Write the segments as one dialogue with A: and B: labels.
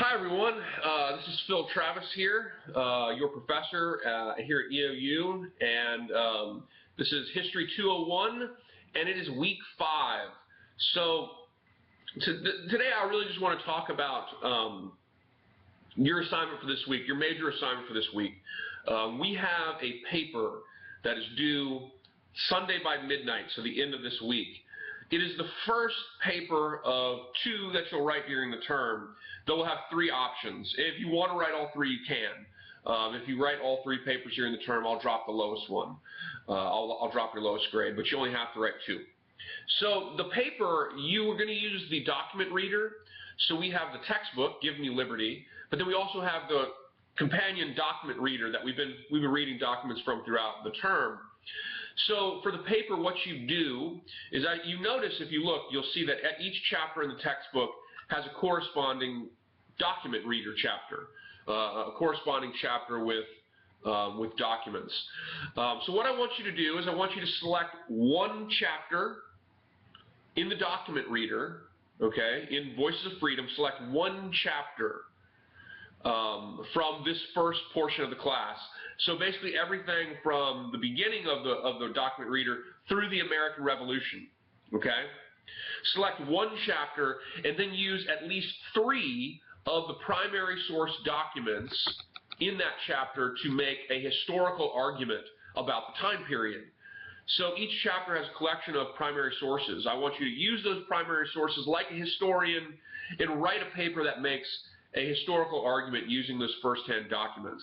A: Hi everyone, this is Phil Travis here, your professor here at EOU, and this is History 201, and it is week 5. So today I really just want to talk about your assignment for this week, your major assignment for this week. We have a paper that is due Sunday by midnight, so the end of this week. It is the first paper of 2 that you'll write during the term. They'll have 3 options. If you want to write all 3, you can. If you write all 3 papers during the term, I'll drop the lowest one. I'll drop your lowest grade, but you only have to write 2. So the paper, you are going to use the document reader. So we have the textbook, Give Me Liberty, but then we also have the companion document reader that we've been reading documents from throughout the term. So for the paper, what you do is you notice, if you look, you'll see that at each chapter in the textbook has a corresponding document reader chapter, a corresponding chapter with documents. So what I want you to do is I want you to select one chapter in the document reader, okay, in Voices of Freedom, select one chapter from this first portion of the class. So basically everything from the beginning of the document reader through the American Revolution, okay? Select one chapter and then use at least 3 of the primary source documents in that chapter to make a historical argument about the time period. So each chapter has a collection of primary sources. I want you to use those primary sources like a historian and write a paper that makes a historical argument using those first-hand documents.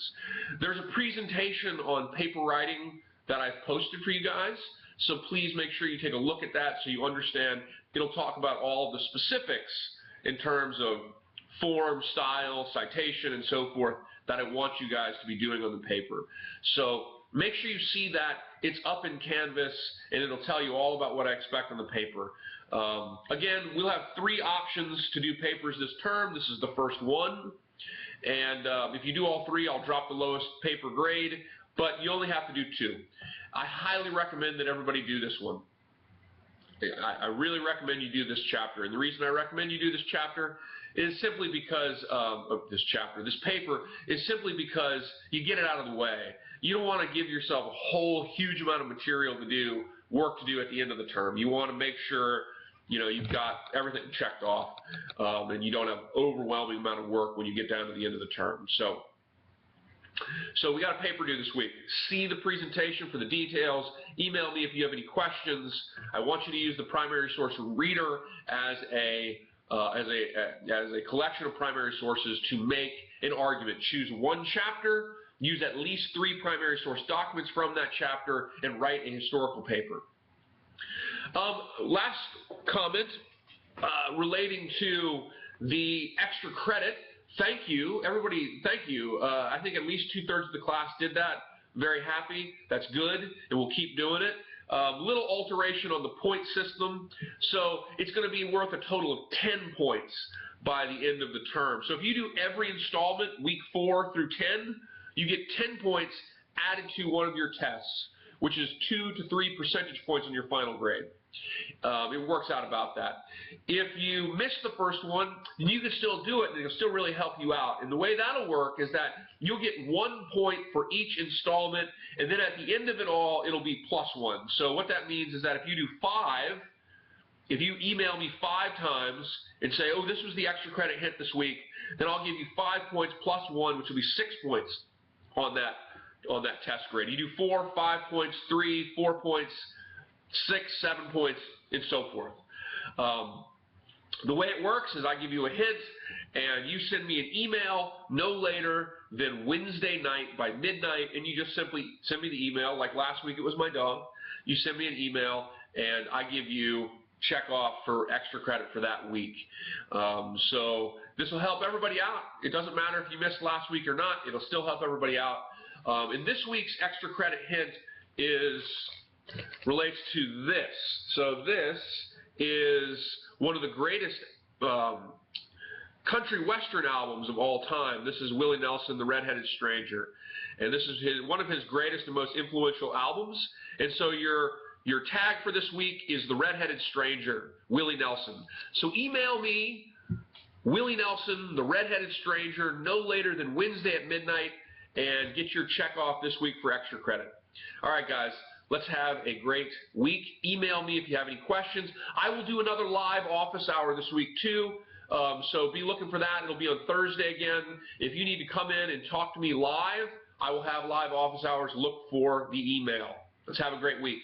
A: There's a presentation on paper writing that I've posted for you guys, so please make sure you take a look at that so you understand. It'll talk about all the specifics in terms of form, style, citation, and so forth that I want you guys to be doing on the paper. So make sure you see that. It's up in Canvas, and it'll tell you all about what I expect on the paper. Again, we'll have 3 options to do papers this term. This is the first one. And if you do all 3, I'll drop the lowest paper grade, but you only have to do 2. I highly recommend that everybody do this one. I really recommend you do this chapter. And the reason I recommend you do this chapter is simply because this paper is simply because you get it out of the way. You don't want to give yourself a whole huge amount of material to do, work to do at the end of the term. You want to make sure you've got everything checked off, and you don't have an overwhelming amount of work when you get down to the end of the term. So we got a paper due this week. See the presentation for the details. Email me if you have any questions. I want you to use the primary source reader as a collection of primary sources to make an argument. Choose one chapter, use at least 3 primary source documents from that chapter, and write a historical paper. Last comment relating to the extra credit. Thank you, everybody. Thank you. I think at least 2/3 of the class did that. Very happy. That's good, and we'll keep doing it. Little alteration on the point system. So it's going to be worth a total of 10 points by the end of the term. So if you do every installment, week 4 through 10, you get 10 points added to one of your tests, which is 2 to 3 percentage points on your final grade. It works out about that. If you miss the first one, then you can still do it, and it'll still really help you out. And the way that'll work is that you'll get 1 point for each installment, and then at the end of it all, it'll be +1. So what that means is that if you do 5, if you email me 5 times and say, oh, this was the extra credit hint this week, then I'll give you 5 points +1, which will be 6 points on that test grade. You do 4, 5 points, 3, 4 points, 6, 7 points, and so forth. The way it works is I give you a hint, and you send me an email no later than Wednesday night by midnight, and you just simply send me the email. Like last week, it was my dog. You send me an email, and I give you check off for extra credit for that week. So this will help everybody out. It doesn't matter if you missed last week or not. It'll still help everybody out. And this week's extra credit hint relates to this. So this is one of the greatest country western albums of all time. This is Willie Nelson, The Red-Headed Stranger. And this is one of his greatest and most influential albums. And so your tag for this week is The Red-Headed Stranger, Willie Nelson. So email me Willie Nelson, the Redheaded Stranger, no later than Wednesday at midnight, and get your check off this week for extra credit. All right, guys, let's have a great week. Email me if you have any questions. I will do another live office hour this week, too. So be looking for that. It'll be on Thursday again. If you need to come in and talk to me live, I will have live office hours. Look for the email. Let's have a great week.